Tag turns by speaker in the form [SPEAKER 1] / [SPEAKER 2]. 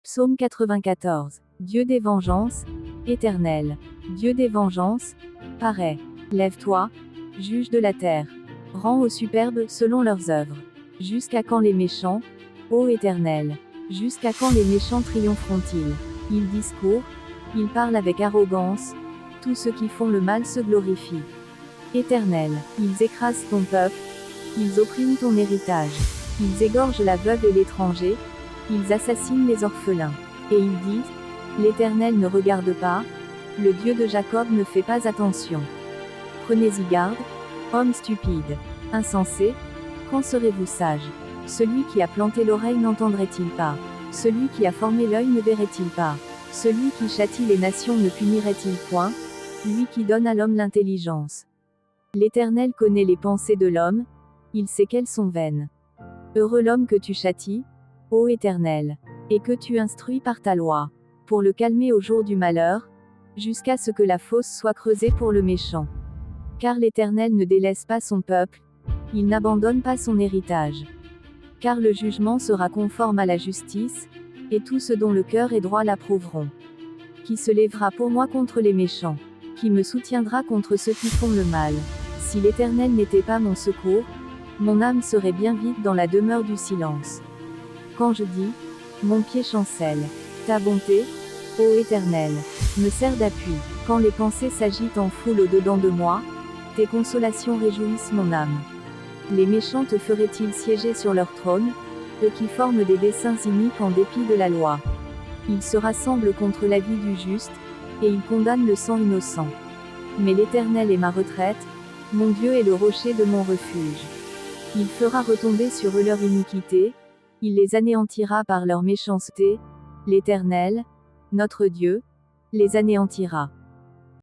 [SPEAKER 1] Psaume 94. Dieu des vengeances, Éternel. Dieu des vengeances, paraît. Lève-toi, juge de la terre. Rends aux superbes selon leurs œuvres. Jusqu'à quand les méchants, ô Éternel? Jusqu'à quand les méchants triompheront-ils? Ils discourent, ils parlent avec arrogance, tous ceux qui font le mal se glorifient. Éternel, ils écrasent ton peuple, ils oppriment ton héritage. Ils égorgent la veuve et l'étranger, ils assassinent les orphelins. Et ils disent, l'Éternel ne regarde pas, le Dieu de Jacob ne fait pas attention. Prenez-y garde, hommes stupides, insensés, quand serez-vous sages? Celui qui a planté l'oreille n'entendrait-il pas? Celui qui a formé l'œil ne verrait-il pas? Celui qui châtie les nations ne punirait-il point? Lui qui donne à l'homme l'intelligence. L'Éternel connaît les pensées de l'homme, il sait qu'elles sont vaines. Heureux l'homme que tu châties, ô Éternel, et que tu instruis par ta loi, pour le calmer au jour du malheur, jusqu'à ce que la fosse soit creusée pour le méchant. Car l'Éternel ne délaisse pas son peuple, il n'abandonne pas son héritage. Car le jugement sera conforme à la justice, et tous ceux dont le cœur est droit l'approuveront. Qui se lèvera pour moi contre les méchants? Qui me soutiendra contre ceux qui font le mal? Si l'Éternel n'était pas mon secours, mon âme serait bien vite dans la demeure du silence. Quand je dis, mon pied chancelle, ta bonté, ô Éternel, me sert d'appui. Quand les pensées s'agitent en foule au-dedans de moi, tes consolations réjouissent mon âme. Les méchants te feraient-ils siéger sur leur trône, eux qui forment des desseins iniques en dépit de la loi? Ils se rassemblent contre la vie du juste, et ils condamnent le sang innocent. Mais l'Éternel est ma retraite, mon Dieu est le rocher de mon refuge. Il fera retomber sur eux leur iniquité, il les anéantira par leur méchanceté, l'Éternel, notre Dieu, les anéantira.